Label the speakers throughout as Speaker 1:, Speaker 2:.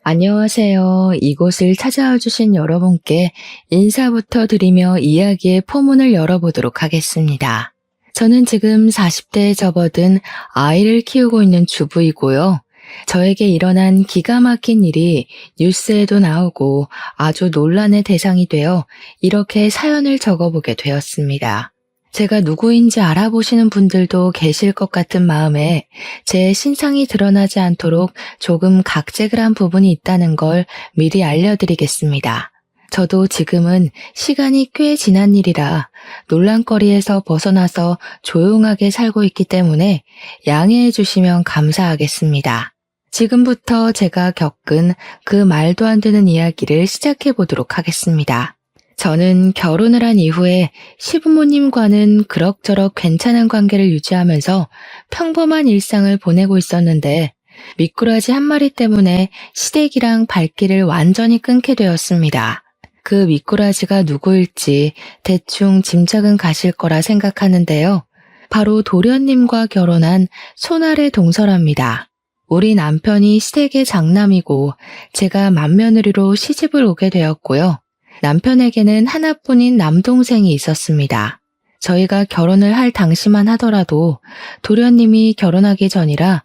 Speaker 1: 안녕하세요. 이곳을 찾아와 주신 여러분께 인사부터 드리며 이야기의 포문을 열어보도록 하겠습니다. 저는 지금 40대에 접어든 아이를 키우고 있는 주부이고요. 저에게 일어난 기가 막힌 일이 뉴스에도 나오고 아주 논란의 대상이 되어 이렇게 사연을 적어보게 되었습니다. 제가 누구인지 알아보시는 분들도 계실 것 같은 마음에 제 신상이 드러나지 않도록 조금 각색을 한 부분이 있다는 걸 미리 알려드리겠습니다. 저도 지금은 시간이 꽤 지난 일이라 논란거리에서 벗어나서 조용하게 살고 있기 때문에 양해해 주시면 감사하겠습니다. 지금부터 제가 겪은 그 말도 안 되는 이야기를 시작해 보도록 하겠습니다. 저는 결혼을 한 이후에 시부모님과는 그럭저럭 괜찮은 관계를 유지하면서 평범한 일상을 보내고 있었는데 미꾸라지 한 마리 때문에 시댁이랑 발길을 완전히 끊게 되었습니다. 그 미꾸라지가 누구일지 대충 짐작은 가실 거라 생각하는데요. 바로 도련님과 결혼한 손아래 동서랍니다. 우리 남편이 시댁의 장남이고 제가 맏며느리로 시집을 오게 되었고요. 남편에게는 하나뿐인 남동생이 있었습니다. 저희가 결혼을 할 당시만 하더라도 도련님이 결혼하기 전이라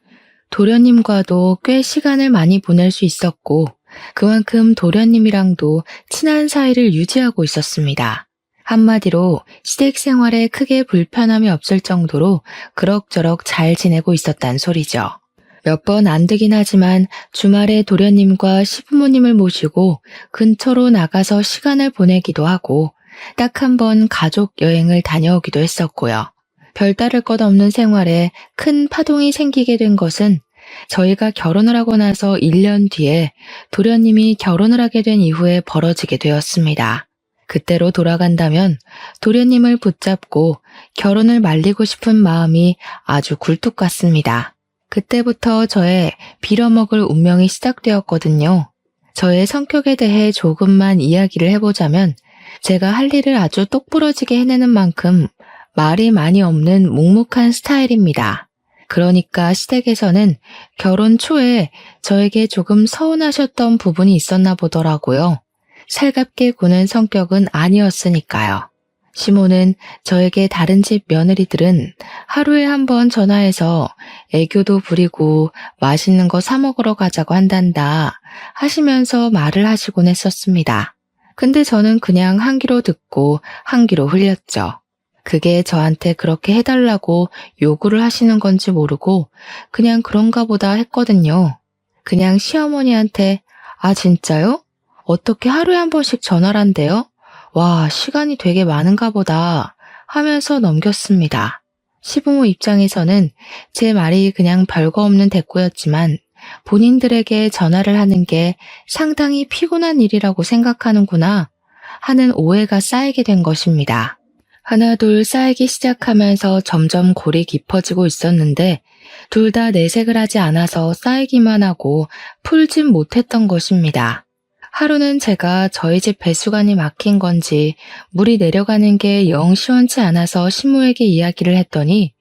Speaker 1: 도련님과도 꽤 시간을 많이 보낼 수 있었고 그만큼 도련님이랑도 친한 사이를 유지하고 있었습니다. 한마디로 시댁 생활에 크게 불편함이 없을 정도로 그럭저럭 잘 지내고 있었단 소리죠. 몇 번 안 되긴 하지만 주말에 도련님과 시부모님을 모시고 근처로 나가서 시간을 보내기도 하고 딱 한 번 가족 여행을 다녀오기도 했었고요. 별다를 것 없는 생활에 큰 파동이 생기게 된 것은 저희가 결혼을 하고 나서 1년 뒤에 도련님이 결혼을 하게 된 이후에 벌어지게 되었습니다. 그때로 돌아간다면 도련님을 붙잡고 결혼을 말리고 싶은 마음이 아주 굴뚝 같습니다. 그때부터 저의 빌어먹을 운명이 시작되었거든요. 저의 성격에 대해 조금만 이야기를 해보자면 제가 할 일을 아주 똑부러지게 해내는 만큼 말이 많이 없는 묵묵한 스타일입니다. 그러니까 시댁에서는 결혼 초에 저에게 조금 서운하셨던 부분이 있었나 보더라고요. 살갑게 구는 성격은 아니었으니까요. 시모는 저에게 다른 집 며느리들은 하루에 한 번 전화해서 애교도 부리고 맛있는 거 사 먹으러 가자고 한단다 하시면서 말을 하시곤 했었습니다. 근데 저는 그냥 한 귀로 듣고 한 귀로 흘렸죠. 그게 저한테 그렇게 해달라고 요구를 하시는 건지 모르고 그냥 그런가 보다 했거든요. 그냥 시어머니한테 아 진짜요? 어떻게 하루에 한 번씩 전화를 한대요? 와, 시간이 되게 많은가 보다 하면서 넘겼습니다. 시부모 입장에서는 제 말이 그냥 별거 없는 대꾸였지만 본인들에게 전화를 하는 게 상당히 피곤한 일이라고 생각하는구나 하는 오해가 쌓이게 된 것입니다. 하나둘 쌓이기 시작하면서 점점 골이 깊어지고 있었는데 둘 다 내색을 하지 않아서 쌓이기만 하고 풀진 못했던 것입니다. 하루는 제가 저희 집 배수관이 막힌 건지 물이 내려가는 게 영 시원치 않아서 시모에게 이야기를 했더니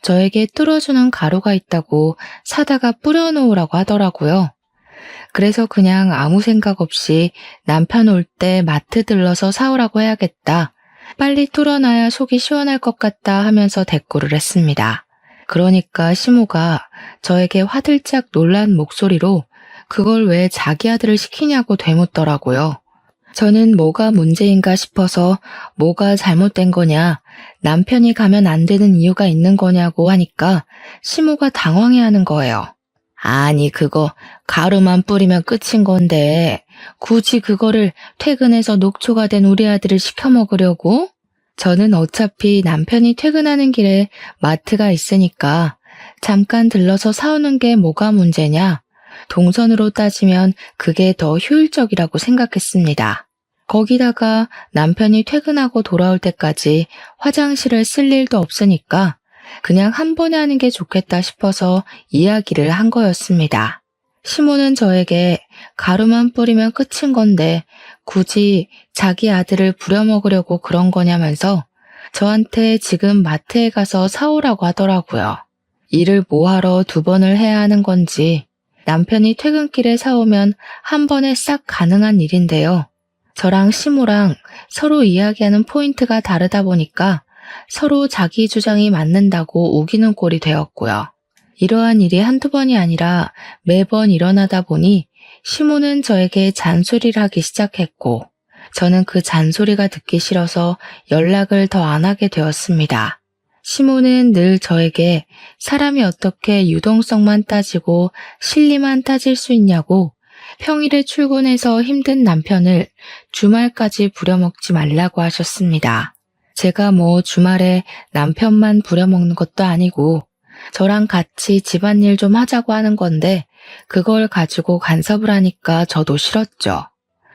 Speaker 1: 저에게 뚫어주는 가루가 있다고 사다가 뿌려놓으라고 하더라고요. 그래서 그냥 아무 생각 없이 남편 올 때 마트 들러서 사오라고 해야겠다. 빨리 뚫어놔야 속이 시원할 것 같다 하면서 대꾸를 했습니다. 그러니까 시모가 저에게 화들짝 놀란 목소리로 그걸 왜 자기 아들을 시키냐고 되묻더라고요. 저는 뭐가 문제인가 싶어서 뭐가 잘못된 거냐, 남편이 가면 안 되는 이유가 있는 거냐고 하니까 시모가 당황해하는 거예요. 아니 그거 가루만 뿌리면 끝인 건데 굳이 그거를 퇴근해서 녹초가 된 우리 아들을 시켜 먹으려고? 저는 어차피 남편이 퇴근하는 길에 마트가 있으니까 잠깐 들러서 사오는 게 뭐가 문제냐? 동선으로 따지면 그게 더 효율적이라고 생각했습니다. 거기다가 남편이 퇴근하고 돌아올 때까지 화장실을 쓸 일도 없으니까 그냥 한 번에 하는 게 좋겠다 싶어서 이야기를 한 거였습니다. 시모는 저에게 가루만 뿌리면 끝인 건데 굳이 자기 아들을 부려먹으려고 그런 거냐면서 저한테 지금 마트에 가서 사오라고 하더라고요. 일을 뭐하러 2번을 해야 하는 건지 남편이 퇴근길에 사오면 한 번에 싹 가능한 일인데요. 저랑 시모랑 서로 이야기하는 포인트가 다르다 보니까 서로 자기 주장이 맞는다고 우기는 꼴이 되었고요. 이러한 일이 한두 번이 아니라 매번 일어나다 보니 시모는 저에게 잔소리를 하기 시작했고 저는 그 잔소리가 듣기 싫어서 연락을 더 안 하게 되었습니다. 시모는 늘 저에게 사람이 어떻게 유동성만 따지고 실리만 따질 수 있냐고 평일에 출근해서 힘든 남편을 주말까지 부려먹지 말라고 하셨습니다. 제가 뭐 주말에 남편만 부려먹는 것도 아니고 저랑 같이 집안일 좀 하자고 하는 건데 그걸 가지고 간섭을 하니까 저도 싫었죠.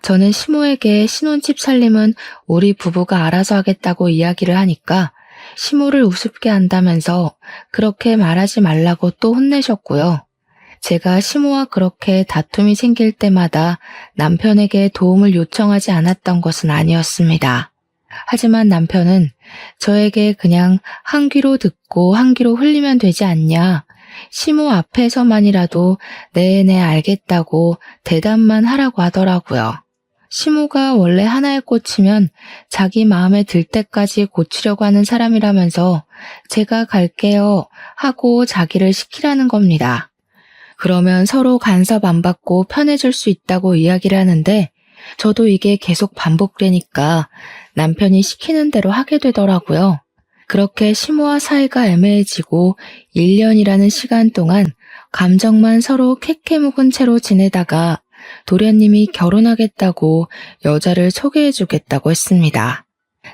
Speaker 1: 저는 시모에게 신혼집 살림은 우리 부부가 알아서 하겠다고 이야기를 하니까 시모를 우습게 한다면서 그렇게 말하지 말라고 또 혼내셨고요. 제가 시모와 그렇게 다툼이 생길 때마다 남편에게 도움을 요청하지 않았던 것은 아니었습니다. 하지만 남편은 저에게 그냥 한 귀로 듣고 한 귀로 흘리면 되지 않냐, 시모 앞에서만이라도 네네 알겠다고 대답만 하라고 하더라고요. 시모가 원래 하나에 꽂히면 자기 마음에 들 때까지 고치려고 하는 사람이라면서 제가 갈게요 하고 자기를 시키라는 겁니다. 그러면 서로 간섭 안 받고 편해질 수 있다고 이야기를 하는데 저도 이게 계속 반복되니까 남편이 시키는 대로 하게 되더라고요. 그렇게 시모와 사이가 애매해지고 1년이라는 시간 동안 감정만 서로 캐캐 묵은 채로 지내다가 도련님이 결혼하겠다고 여자를 소개해주겠다고 했습니다.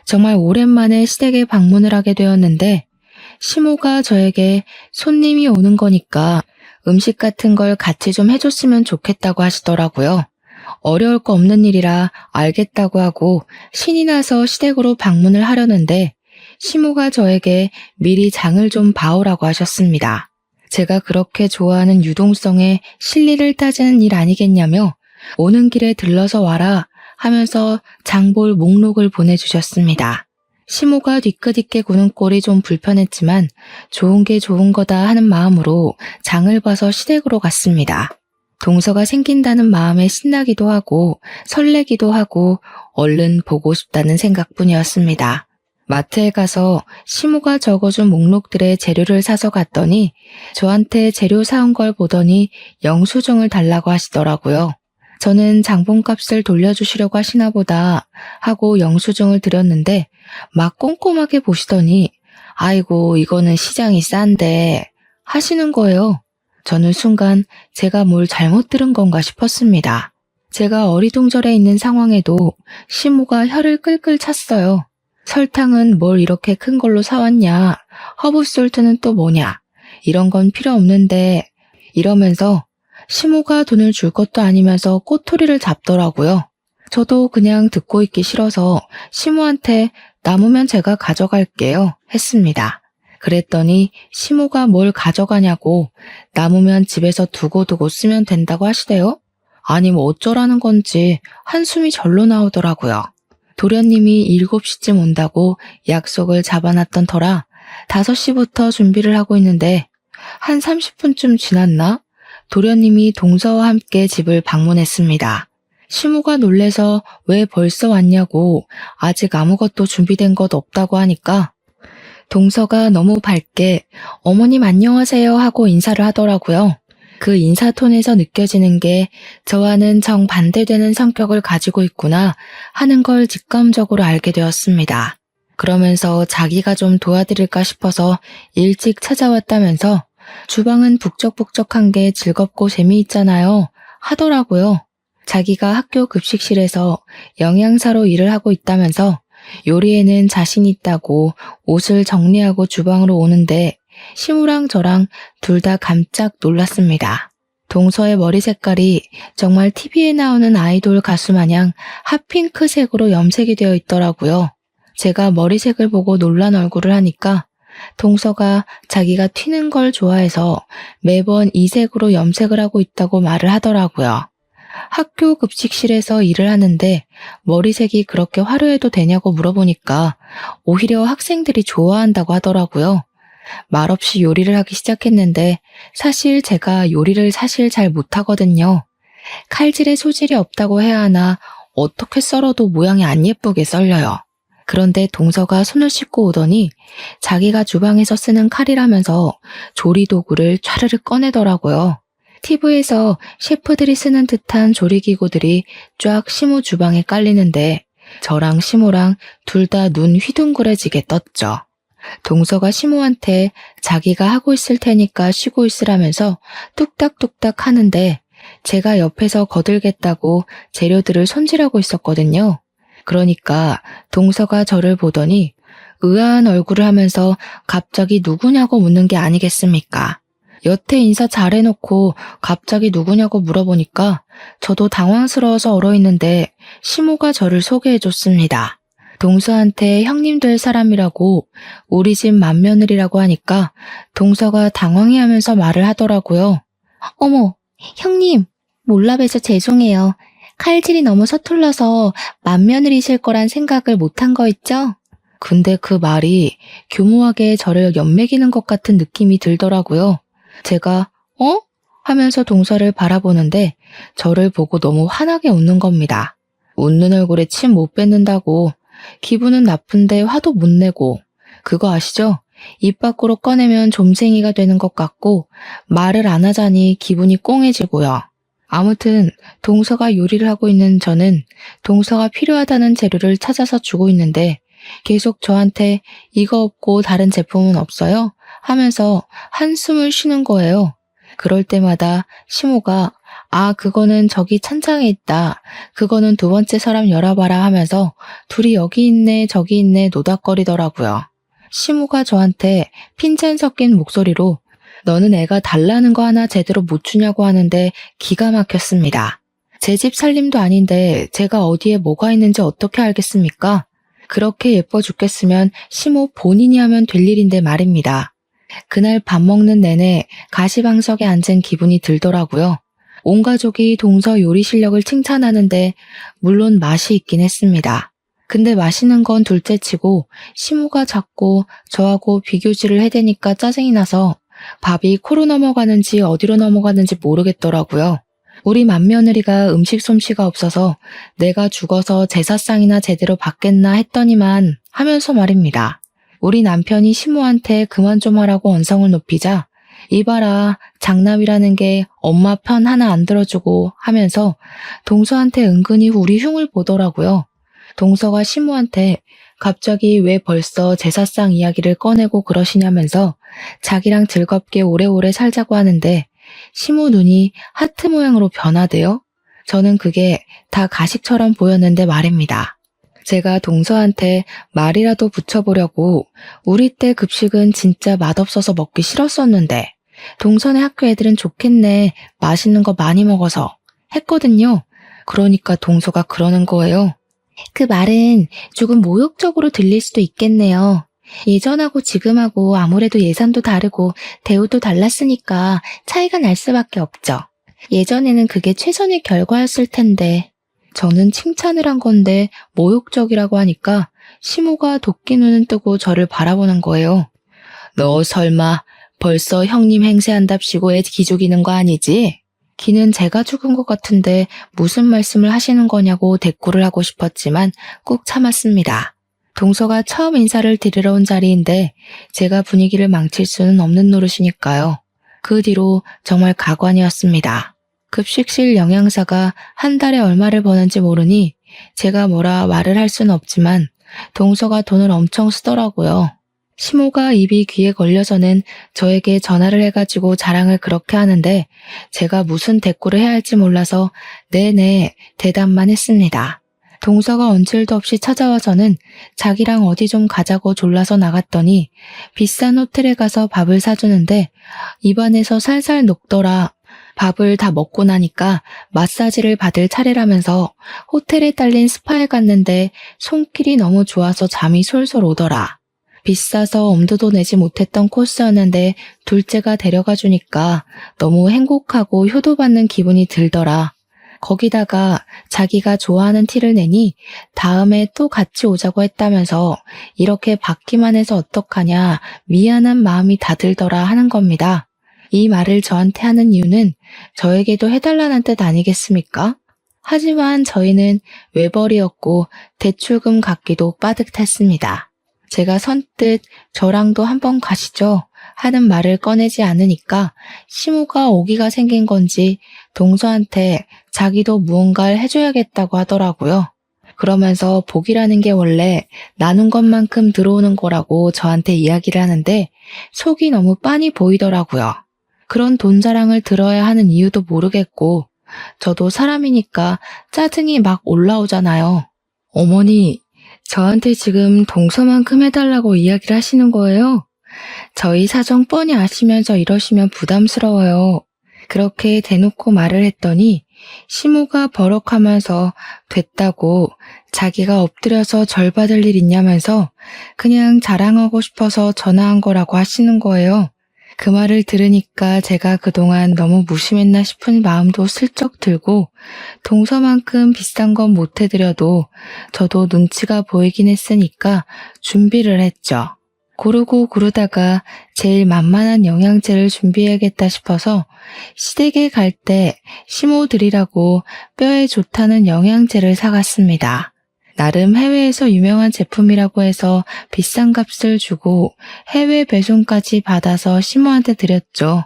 Speaker 1: 정말 오랜만에 시댁에 방문을 하게 되었는데 시모가 저에게 손님이 오는 거니까 음식 같은 걸 같이 좀 해줬으면 좋겠다고 하시더라고요. 어려울 거 없는 일이라 알겠다고 하고 신이 나서 시댁으로 방문을 하려는데 시모가 저에게 미리 장을 좀 봐오라고 하셨습니다. 제가 그렇게 좋아하는 유동성에 실리를 따지는 일 아니겠냐며 오는 길에 들러서 와라 하면서 장볼 목록을 보내주셨습니다. 시모가 뒤끝있게 구는 꼴이 좀 불편했지만 좋은 게 좋은 거다 하는 마음으로 장을 봐서 시댁으로 갔습니다. 동서가 생긴다는 마음에 신나기도 하고 설레기도 하고 얼른 보고 싶다는 생각뿐이었습니다. 마트에 가서 시모가 적어준 목록들의 재료를 사서 갔더니 저한테 재료 사온 걸 보더니 영수증을 달라고 하시더라고요. 저는 장본값을 돌려주시려고 하시나 보다 하고 영수증을 드렸는데 막 꼼꼼하게 보시더니 아이고 이거는 시장이 싼데 하시는 거예요. 저는 순간 제가 뭘 잘못 들은 건가 싶었습니다. 제가 어리둥절해 있는 상황에도 시모가 혀를 끌끌 찼어요. 설탕은 뭘 이렇게 큰 걸로 사왔냐, 허브솔트는 또 뭐냐, 이런 건 필요 없는데 이러면서 시모가 돈을 줄 것도 아니면서 꼬투리를 잡더라고요. 저도 그냥 듣고 있기 싫어서 시모한테 남으면 제가 가져갈게요 했습니다. 그랬더니 시모가 뭘 가져가냐고 남으면 집에서 두고두고 쓰면 된다고 하시대요. 아니 뭐 어쩌라는 건지 한숨이 절로 나오더라고요. 도련님이 7시쯤 온다고 약속을 잡아놨던 터라 5시부터 준비를 하고 있는데 한 30분쯤 지났나? 도련님이 동서와 함께 집을 방문했습니다. 시모가 놀래서 왜 벌써 왔냐고 아직 아무것도 준비된 것 없다고 하니까 동서가 너무 밝게 어머님 안녕하세요 하고 인사를 하더라고요. 그 인사톤에서 느껴지는 게 저와는 정반대되는 성격을 가지고 있구나 하는 걸 직감적으로 알게 되었습니다. 그러면서 자기가 좀 도와드릴까 싶어서 일찍 찾아왔다면서 주방은 북적북적한 게 즐겁고 재미있잖아요 하더라고요. 자기가 학교 급식실에서 영양사로 일을 하고 있다면서 요리에는 자신 있다고 옷을 정리하고 주방으로 오는데 시무랑 저랑 둘 다 깜짝 놀랐습니다. 동서의 머리 색깔이 정말 TV에 나오는 아이돌 가수 마냥 핫핑크색으로 염색이 되어 있더라고요. 제가 머리색을 보고 놀란 얼굴을 하니까 동서가 자기가 튀는 걸 좋아해서 매번 이 색으로 염색을 하고 있다고 말을 하더라고요. 학교 급식실에서 일을 하는데 머리색이 그렇게 화려해도 되냐고 물어보니까 오히려 학생들이 좋아한다고 하더라고요. 말없이 요리를 하기 시작했는데 사실 제가 요리를 잘 못하거든요. 칼질에 소질이 없다고 해야 하나 어떻게 썰어도 모양이 안 예쁘게 썰려요. 그런데 동서가 손을 씻고 오더니 자기가 주방에서 쓰는 칼이라면서 조리도구를 촤르르 꺼내더라고요. TV에서 셰프들이 쓰는 듯한 조리기구들이 쫙 시모 주방에 깔리는데 저랑 시모랑 둘 다 눈 휘둥그레지게 떴죠. 동서가 시모한테 자기가 하고 있을 테니까 쉬고 있으라면서 뚝딱뚝딱 하는데 제가 옆에서 거들겠다고 재료들을 손질하고 있었거든요. 그러니까 동서가 저를 보더니 의아한 얼굴을 하면서 갑자기 누구냐고 묻는 게 아니겠습니까? 여태 인사 잘해놓고 갑자기 누구냐고 물어보니까 저도 당황스러워서 얼어있는데 시모가 저를 소개해줬습니다. 동서한테 형님 될 사람이라고 우리 집 맏며느리라고 하니까 동서가 당황해하면서 말을 하더라고요. 어머, 형님, 몰라 봬서 죄송해요. 칼질이 너무 서툴러서 맏며느리실 거란 생각을 못한 거 있죠? 근데 그 말이 교모하게 저를 연맥이는 것 같은 느낌이 들더라고요. 제가 어? 하면서 동서를 바라보는데 저를 보고 너무 환하게 웃는 겁니다. 웃는 얼굴에 침 못 뱉는다고 기분은 나쁜데 화도 못 내고 그거 아시죠? 입 밖으로 꺼내면 좀생이가 되는 것 같고 말을 안 하자니 기분이 꽁해지고요. 아무튼 동서가 요리를 하고 있는 저는 동서가 필요하다는 재료를 찾아서 주고 있는데 계속 저한테 이거 없고 다른 제품은 없어요? 하면서 한숨을 쉬는 거예요. 그럴 때마다 시모가 그거는 저기 찬장에 있다. 그거는 두 번째 서랍 열어봐라 하면서 둘이 여기 있네 저기 있네 노닥거리더라고요. 시모가 저한테 핀잔 섞인 목소리로 너는 애가 달라는 거 하나 제대로 못 주냐고 하는데 기가 막혔습니다. 제 집 살림도 아닌데 제가 어디에 뭐가 있는지 어떻게 알겠습니까? 그렇게 예뻐 죽겠으면 시모 본인이 하면 될 일인데 말입니다. 그날 밥 먹는 내내 가시방석에 앉은 기분이 들더라고요. 온 가족이 동서 요리 실력을 칭찬하는데 물론 맛이 있긴 했습니다. 근데 맛있는 건 둘째치고 시모가 자꾸 저하고 비교질을 해대니까 짜증이 나서 밥이 코로 넘어가는지 어디로 넘어가는지 모르겠더라고요. 우리 맏며느리가 음식 솜씨가 없어서 내가 죽어서 제사상이나 제대로 받겠나 했더니만 하면서 말입니다. 우리 남편이 시모한테 그만 좀 하라고 언성을 높이자 이봐라 장남이라는 게 엄마 편 하나 안 들어주고 하면서 동서한테 은근히 우리 흉을 보더라고요. 동서가 시모한테 갑자기 왜 벌써 제사상 이야기를 꺼내고 그러시냐면서 자기랑 즐겁게 오래오래 살자고 하는데 시모 눈이 하트 모양으로 변하대요. 저는 그게 다 가식처럼 보였는데 말입니다. 제가 동서한테 말이라도 붙여보려고 우리 때 급식은 진짜 맛없어서 먹기 싫었었는데 동서네 학교 애들은 좋겠네 맛있는 거 많이 먹어서 했거든요. 그러니까 동서가 그러는 거예요. 그 말은 조금 모욕적으로 들릴 수도 있겠네요. 예전하고 지금하고 아무래도 예산도 다르고 대우도 달랐으니까 차이가 날 수밖에 없죠. 예전에는 그게 최선의 결과였을 텐데 저는 칭찬을 한 건데 모욕적이라고 하니까 시모가 도끼 눈을 뜨고 저를 바라보는 거예요. 너 설마 벌써 형님 행세한답시고 애 기죽이는 거 아니지? 기는 제가 죽은 것 같은데 무슨 말씀을 하시는 거냐고 대꾸를 하고 싶었지만 꾹 참았습니다. 동서가 처음 인사를 드리러 온 자리인데 제가 분위기를 망칠 수는 없는 노릇이니까요. 그 뒤로 정말 가관이었습니다. 급식실 영양사가 한 달에 얼마를 버는지 모르니 제가 뭐라 말을 할 수는 없지만 동서가 돈을 엄청 쓰더라고요. 시모가 입이 귀에 걸려서는 저에게 전화를 해가지고 자랑을 그렇게 하는데 제가 무슨 대꾸를 해야 할지 몰라서 네네 대답만 했습니다. 동서가 언질도 없이 찾아와서는 자기랑 어디 좀 가자고 졸라서 나갔더니 비싼 호텔에 가서 밥을 사주는데 입안에서 살살 녹더라. 밥을 다 먹고 나니까 마사지를 받을 차례라면서 호텔에 딸린 스파에 갔는데 손길이 너무 좋아서 잠이 솔솔 오더라. 비싸서 엄두도 내지 못했던 코스였는데 둘째가 데려가 주니까 너무 행복하고 효도받는 기분이 들더라. 거기다가 자기가 좋아하는 티를 내니 다음에 또 같이 오자고 했다면서 이렇게 받기만 해서 어떡하냐 미안한 마음이 다 들더라 하는 겁니다. 이 말을 저한테 하는 이유는 저에게도 해달라는 뜻 아니겠습니까? 하지만 저희는 외벌이였고 대출금 갚기도 빠듯했습니다. 제가 선뜻 저랑도 한번 가시죠 하는 말을 꺼내지 않으니까 시모가 오기가 생긴 건지 동서한테 자기도 무언가를 해줘야겠다고 하더라고요. 그러면서 복이라는 게 원래 나눈 것만큼 들어오는 거라고 저한테 이야기를 하는데 속이 너무 빤히 보이더라고요. 그런 돈 자랑을 들어야 하는 이유도 모르겠고 저도 사람이니까 짜증이 막 올라오잖아요. 어머니, 저한테 지금 동서만큼 해달라고 이야기를 하시는 거예요? 저희 사정 뻔히 아시면서 이러시면 부담스러워요. 그렇게 대놓고 말을 했더니 시모가 버럭하면서 됐다고 자기가 엎드려서 절 받을 일 있냐면서 그냥 자랑하고 싶어서 전화한 거라고 하시는 거예요. 그 말을 들으니까 제가 그동안 너무 무심했나 싶은 마음도 슬쩍 들고 동서만큼 비싼 건 못 해드려도 저도 눈치가 보이긴 했으니까 준비를 했죠. 고르고 고르다가 제일 만만한 영양제를 준비해야겠다 싶어서 시댁에 갈 때 시모들이라고 뼈에 좋다는 영양제를 사갔습니다. 나름 해외에서 유명한 제품이라고 해서 비싼 값을 주고 해외 배송까지 받아서 시모한테 드렸죠.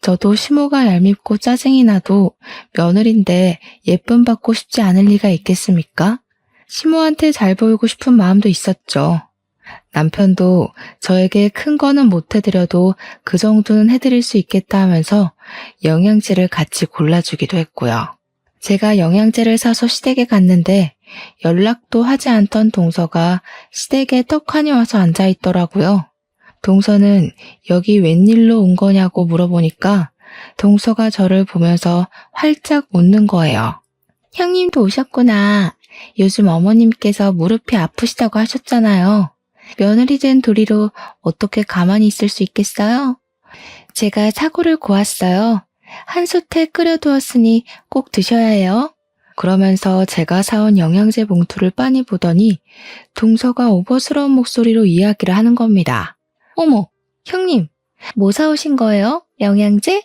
Speaker 1: 저도 시모가 얄밉고 짜증이 나도 며느린데 예쁨 받고 싶지 않을 리가 있겠습니까? 시모한테 잘 보이고 싶은 마음도 있었죠. 남편도 저에게 큰 거는 못 해드려도 그 정도는 해드릴 수 있겠다 하면서 영양제를 같이 골라주기도 했고요. 제가 영양제를 사서 시댁에 갔는데 연락도 하지 않던 동서가 시댁에 떡하니 와서 앉아있더라고요. 동서는 여기 웬일로 온 거냐고 물어보니까 동서가 저를 보면서 활짝 웃는 거예요. 형님도 오셨구나. 요즘 어머님께서 무릎이 아프시다고 하셨잖아요. 며느리 된 도리로 어떻게 가만히 있을 수 있겠어요? 제가 사골을 고았어요. 한 솥에 끓여두었으니 꼭 드셔야 해요. 그러면서 제가 사온 영양제 봉투를 빤히 보더니 동서가 오버스러운 목소리로 이야기를 하는 겁니다. 어머, 형님, 뭐 사오신 거예요? 영양제?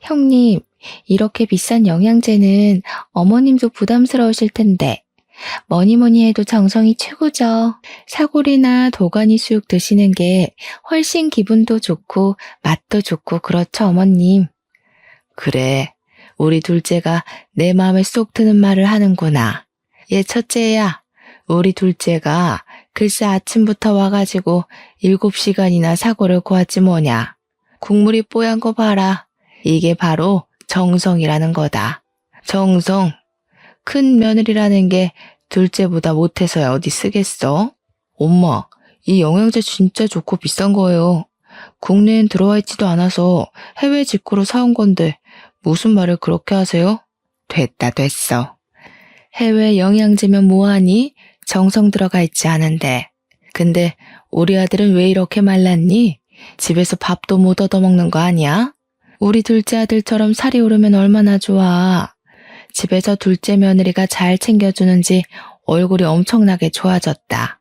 Speaker 1: 형님, 이렇게 비싼 영양제는 어머님도 부담스러우실 텐데 뭐니 해도 정성이 최고죠. 사골이나 도가니 수육 드시는 게 훨씬 기분도 좋고 맛도 좋고 그렇죠, 어머님. 그래, 우리 둘째가 내 마음에 쏙 드는 말을 하는구나. 얘 첫째야, 우리 둘째가 글쎄 아침부터 와가지고 7시간이나 사골을 고았지 뭐냐. 국물이 뽀얀 거 봐라. 이게 바로 정성이라는 거다. 정성. 큰 며느리라는 게 둘째보다 못해서야 어디 쓰겠어? 엄마, 이 영양제 진짜 좋고 비싼 거예요. 국내엔 들어와 있지도 않아서 해외 직구로 사온 건데 무슨 말을 그렇게 하세요? 됐어. 해외 영양제면 뭐하니? 정성 들어가 있지 않은데. 근데 우리 아들은 왜 이렇게 말랐니? 집에서 밥도 못 얻어먹는 거 아니야? 우리 둘째 아들처럼 살이 오르면 얼마나 좋아. 집에서 둘째 며느리가 잘 챙겨주는지 얼굴이 엄청나게 좋아졌다.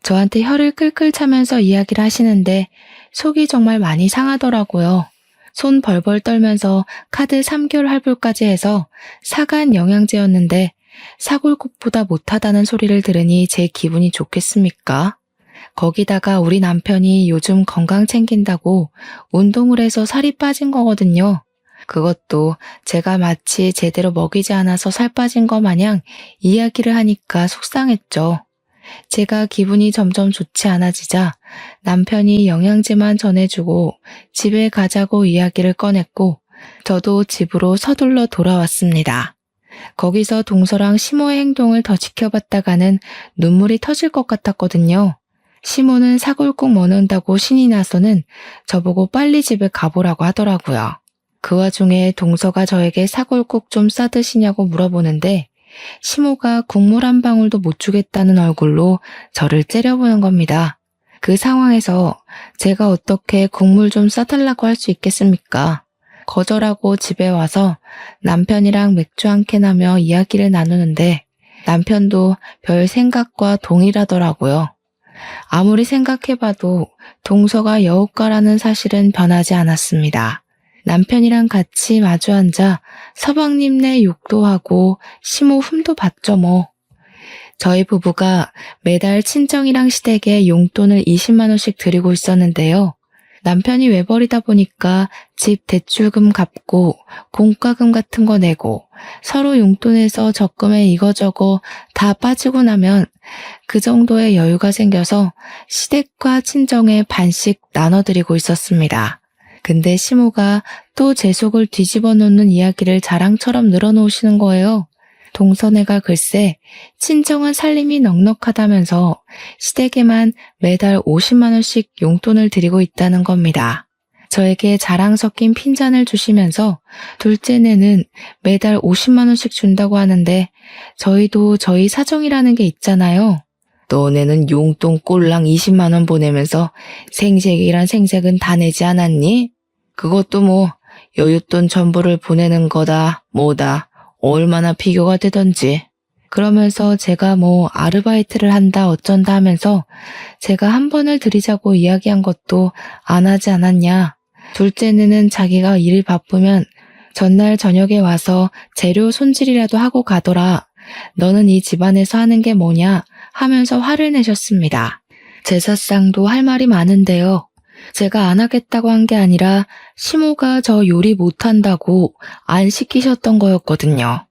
Speaker 1: 저한테 혀를 끌끌 차면서 이야기를 하시는데 속이 정말 많이 상하더라고요. 손 벌벌 떨면서 카드 3개월 할부까지 해서 사간 영양제였는데 사골국보다 못하다는 소리를 들으니 제 기분이 좋겠습니까? 거기다가 우리 남편이 요즘 건강 챙긴다고 운동을 해서 살이 빠진 거거든요. 그것도 제가 마치 제대로 먹이지 않아서 살 빠진 거 마냥 이야기를 하니까 속상했죠. 제가 기분이 점점 좋지 않아지자 남편이 영양제만 전해주고 집에 가자고 이야기를 꺼냈고 저도 집으로 서둘러 돌아왔습니다. 거기서 동서랑 시모의 행동을 더 지켜봤다가는 눈물이 터질 것 같았거든요. 시모는 사골국 먹는다고 신이 나서는 저보고 빨리 집에 가보라고 하더라고요. 그 와중에 동서가 저에게 사골국 좀 싸드시냐고 물어보는데 시모가 국물 한 방울도 못 주겠다는 얼굴로 저를 째려보는 겁니다. 그 상황에서 제가 어떻게 국물 좀 싸달라고 할 수 있겠습니까? 거절하고 집에 와서 남편이랑 맥주 한 캔 하며 이야기를 나누는데 남편도 별 생각과 동일하더라고요. 아무리 생각해봐도 동서가 여우과라는 사실은 변하지 않았습니다. 남편이랑 같이 마주 앉아 서방님네 욕도 하고 시모 흠도 봤죠 뭐. 저희 부부가 매달 친정이랑 시댁에 용돈을 20만 원씩 드리고 있었는데요. 남편이 외벌이다 보니까 집 대출금 갚고 공과금 같은 거 내고 서로 용돈에서 적금에 이거저거 다 빠지고 나면 그 정도의 여유가 생겨서 시댁과 친정에 반씩 나눠드리고 있었습니다. 근데 시모가 또 제 속을 뒤집어 놓는 이야기를 자랑처럼 늘어놓으시는 거예요. 동서네가 글쎄 친정은 살림이 넉넉하다면서 시댁에만 매달 50만 원씩 용돈을 드리고 있다는 겁니다. 저에게 자랑 섞인 핀잔을 주시면서 둘째네는 매달 50만 원씩 준다고 하는데 저희도 저희 사정이라는 게 있잖아요. 너네는 용돈 꼴랑 20만 원 보내면서 생색이란 생색은 다 내지 않았니? 그것도 뭐 여윳돈 전부를 보내는 거다 뭐다 얼마나 비교가 되던지. 그러면서 제가 뭐 아르바이트를 한다 어쩐다 하면서 제가 한 번을 드리자고 이야기한 것도 안 하지 않았냐. 둘째는 자기가 일이 바쁘면 전날 저녁에 와서 재료 손질이라도 하고 가더라. 너는 이 집안에서 하는 게 뭐냐 하면서 화를 내셨습니다. 제사상도 할 말이 많은데요. 제가 안 하겠다고 한 게 아니라 시모가 저 요리 못한다고 안 시키셨던 거였거든요.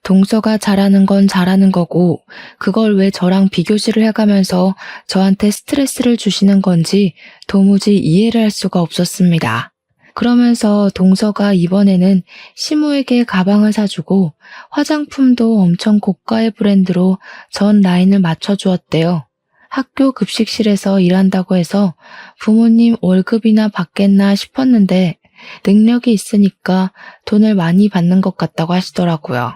Speaker 1: 동서가 잘하는 건 잘하는 거고 그걸 왜 저랑 비교질을 해가면서 저한테 스트레스를 주시는 건지 도무지 이해를 할 수가 없었습니다. 그러면서 동서가 이번에는 시모에게 가방을 사주고 화장품도 엄청 고가의 브랜드로 전 라인을 맞춰주었대요. 학교 급식실에서 일한다고 해서 부모님 월급이나 받겠나 싶었는데 능력이 있으니까 돈을 많이 받는 것 같다고 하시더라고요.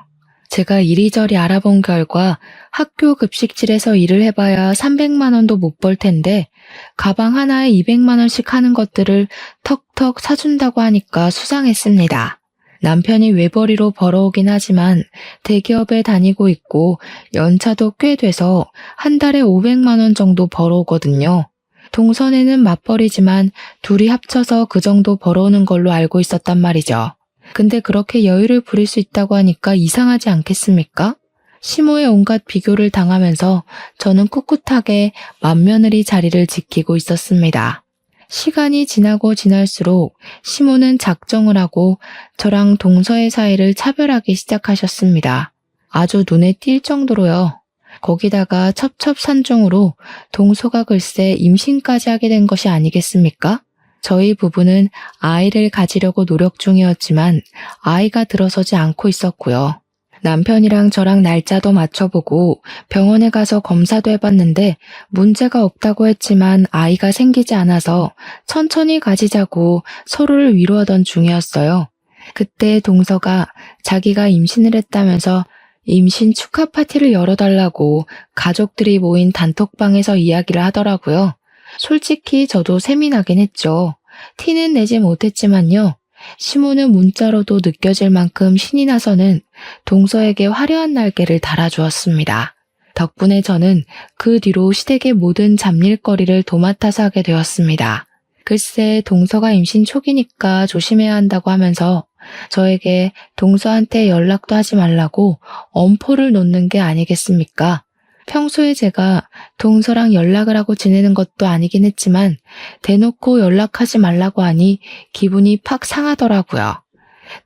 Speaker 1: 제가 이리저리 알아본 결과 학교 급식실에서 일을 해봐야 300만 원도 못 벌 텐데 가방 하나에 200만 원씩 하는 것들을 턱턱 사준다고 하니까 수상했습니다. 남편이 외벌이로 벌어오긴 하지만 대기업에 다니고 있고 연차도 꽤 돼서 한 달에 500만 원 정도 벌어오거든요. 동선에는 맞벌이지만 둘이 합쳐서 그 정도 벌어오는 걸로 알고 있었단 말이죠. 근데 그렇게 여유를 부릴 수 있다고 하니까 이상하지 않겠습니까? 시모의 온갖 비교를 당하면서 저는 꿋꿋하게 맏며느리 자리를 지키고 있었습니다. 시간이 지나고 지날수록 시모는 작정을 하고 저랑 동서의 사이를 차별하기 시작하셨습니다. 아주 눈에 띌 정도로요. 거기다가 첩첩산중으로 동서가 글쎄 임신까지 하게 된 것이 아니겠습니까? 저희 부부는 아이를 가지려고 노력 중이었지만 아이가 들어서지 않고 있었고요. 남편이랑 저랑 날짜도 맞춰보고 병원에 가서 검사도 해봤는데 문제가 없다고 했지만 아이가 생기지 않아서 천천히 가지자고 서로를 위로하던 중이었어요. 그때 동서가 자기가 임신을 했다면서 임신 축하 파티를 열어달라고 가족들이 모인 단톡방에서 이야기를 하더라고요. 솔직히 저도 셈이 나긴 했죠. 티는 내지 못했지만요. 시모는 문자로도 느껴질 만큼 신이 나서는 동서에게 화려한 날개를 달아주었습니다. 덕분에 저는 그 뒤로 시댁의 모든 잡일거리를 도맡아서 하게 되었습니다. 글쎄 동서가 임신 초기니까 조심해야 한다고 하면서 저에게 동서한테 연락도 하지 말라고 엄포를 놓는 게 아니겠습니까? 평소에 제가 동서랑 연락을 하고 지내는 것도 아니긴 했지만 대놓고 연락하지 말라고 하니 기분이 팍 상하더라고요.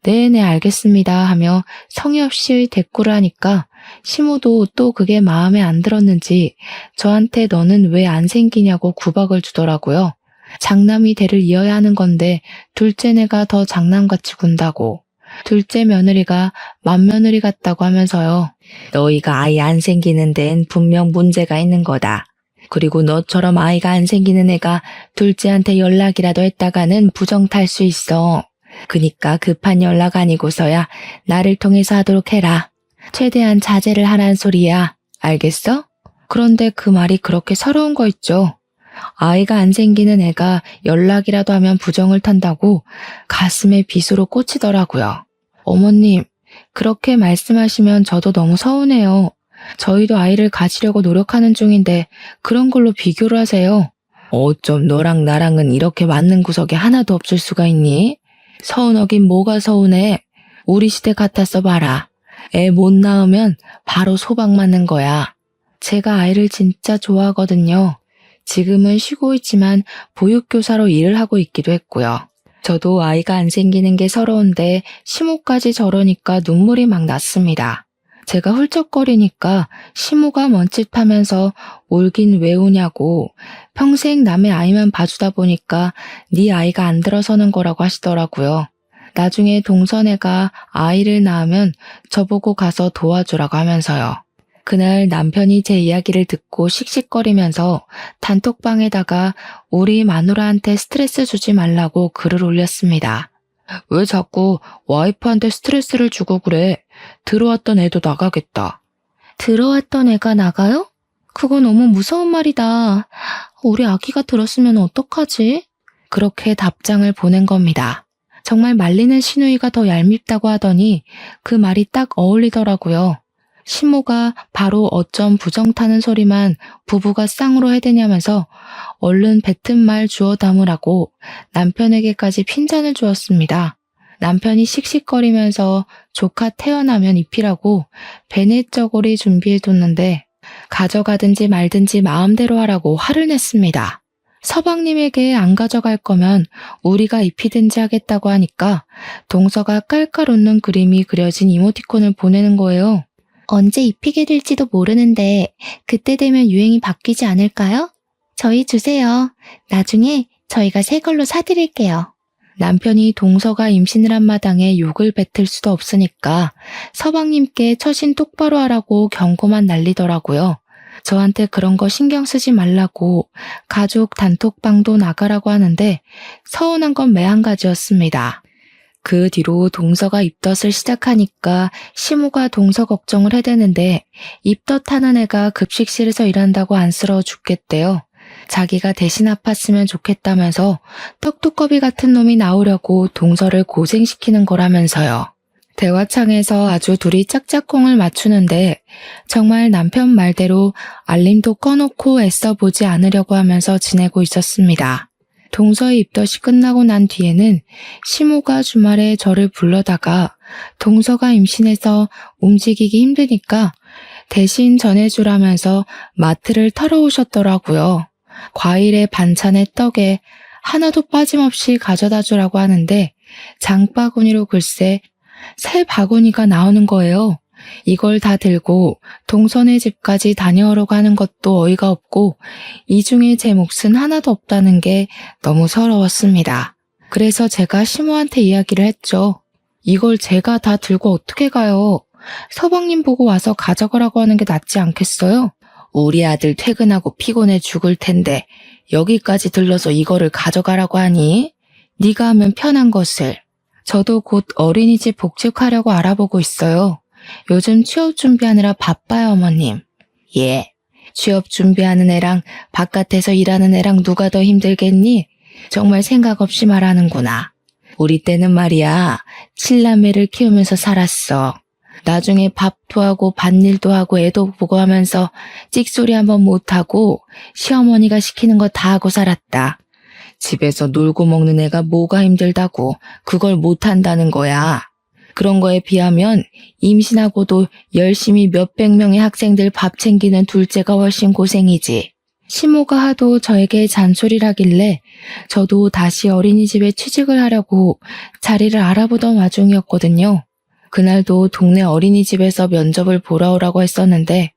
Speaker 1: 네네 알겠습니다 하며 성의 없이 대꾸를 하니까 시모도 또 그게 마음에 안 들었는지 저한테 너는 왜 안 생기냐고 구박을 주더라고요. 장남이 대를 이어야 하는 건데 둘째네가 더 장남같이 군다고. 둘째 며느리가 맏며느리 같다고 하면서요. 너희가 아이 안 생기는 데엔 분명 문제가 있는 거다. 그리고 너처럼 아이가 안 생기는 애가 둘째한테 연락이라도 했다가는 부정 탈 수 있어. 그니까 급한 연락 아니고서야 나를 통해서 하도록 해라. 최대한 자제를 하란 소리야. 알겠어? 그런데 그 말이 그렇게 서러운 거 있죠. 아이가 안 생기는 애가 연락이라도 하면 부정을 탄다고 가슴에 빗으로 꽂히더라고요. 어머님, 그렇게 말씀하시면 저도 너무 서운해요. 저희도 아이를 가지려고 노력하는 중인데 그런 걸로 비교를 하세요. 어쩜 너랑 나랑은 이렇게 맞는 구석이 하나도 없을 수가 있니? 서운하긴 뭐가 서운해. 우리 시대 같았어 봐라. 애 못 낳으면 바로 소방 맞는 거야. 제가 아이를 진짜 좋아하거든요. 지금은 쉬고 있지만 보육교사로 일을 하고 있기도 했고요. 저도 아이가 안 생기는 게 서러운데 시모까지 저러니까 눈물이 막 났습니다. 제가 훌쩍거리니까 시모가 멈칫하면서 울긴 왜 우냐고 평생 남의 아이만 봐주다 보니까 네 아이가 안 들어서는 거라고 하시더라고요. 나중에 동선애가 아이를 낳으면 저보고 가서 도와주라고 하면서요. 그날 남편이 제 이야기를 듣고 씩씩거리면서 단톡방에다가 우리 마누라한테 스트레스 주지 말라고 글을 올렸습니다. 왜 자꾸 와이프한테 스트레스를 주고 그래? 들어왔던 애도 나가겠다. 들어왔던 애가 나가요? 그거 너무 무서운 말이다. 우리 아기가 들었으면 어떡하지? 그렇게 답장을 보낸 겁니다. 정말 말리는 시누이가 더 얄밉다고 하더니 그 말이 딱 어울리더라고요. 시모가 바로 어쩜 부정 타는 소리만 부부가 쌍으로 해대냐면서 얼른 뱉은 말 주워 담으라고 남편에게까지 핀잔을 주었습니다. 남편이 씩씩거리면서 조카 태어나면 입히라고 베넷 저고리 준비해뒀는데 가져가든지 말든지 마음대로 하라고 화를 냈습니다. 서방님에게 안 가져갈 거면 우리가 입히든지 하겠다고 하니까 동서가 깔깔 웃는 그림이 그려진 이모티콘을 보내는 거예요. 언제 입히게 될지도 모르는데 그때 되면 유행이 바뀌지 않을까요? 저희 주세요. 나중에 저희가 새 걸로 사드릴게요. 남편이 동서가 임신을 한 마당에 욕을 뱉을 수도 없으니까 서방님께 처신 똑바로 하라고 경고만 날리더라고요. 저한테 그런 거 신경 쓰지 말라고 가족 단톡방도 나가라고 하는데 서운한 건 매한 가지였습니다. 그 뒤로 동서가 입덧을 시작하니까 시모가 동서 걱정을 해대는데 입덧하는 애가 급식실에서 일한다고 안쓰러워 죽겠대요. 자기가 대신 아팠으면 좋겠다면서 떡두꺼비 같은 놈이 나오려고 동서를 고생시키는 거라면서요. 대화창에서 아주 둘이 짝짝꿍을 맞추는데 정말 남편 말대로 알림도 꺼놓고 애써보지 않으려고 하면서 지내고 있었습니다. 동서의 입덧이 끝나고 난 뒤에는 시모가 주말에 저를 불러다가 동서가 임신해서 움직이기 힘드니까 대신 전해주라면서 마트를 털어오셨더라고요. 과일에 반찬에 떡에 하나도 빠짐없이 가져다 주라고 하는데 장바구니로 글쎄 3바구니가 나오는 거예요. 이걸 다 들고 동선의 집까지 다녀오러 가는 것도 어이가 없고 이 중에 제 몫은 하나도 없다는 게 너무 서러웠습니다. 그래서 제가 시모한테 이야기를 했죠. 이걸 제가 다 들고 어떻게 가요? 서방님 보고 와서 가져가라고 하는 게 낫지 않겠어요? 우리 아들 퇴근하고 피곤해 죽을 텐데 여기까지 들러서 이거를 가져가라고 하니? 네가 하면 편한 것을. 저도 곧 어린이집 복직하려고 알아보고 있어요. 요즘 취업 준비하느라 바빠요, 어머님. 예, 취업 준비하는 애랑 바깥에서 일하는 애랑 누가 더 힘들겠니? 정말 생각 없이 말하는구나. 우리 때는 말이야, 7남매를 키우면서 살았어. 나중에 밥도 하고 밭일도 하고 애도 보고 하면서 찍소리 한번 못하고 시어머니가 시키는 거 다 하고 살았다. 집에서 놀고 먹는 애가 뭐가 힘들다고 그걸 못한다는 거야. 그런 거에 비하면 임신하고도 열심히 몇백 명의 학생들 밥 챙기는 둘째가 훨씬 고생이지. 시모가 하도 저에게 잔소리를 하길래 저도 다시 어린이집에 취직을 하려고 자리를 알아보던 와중이었거든요. 그날도 동네 어린이집에서 면접을 보러 오라고 했었는데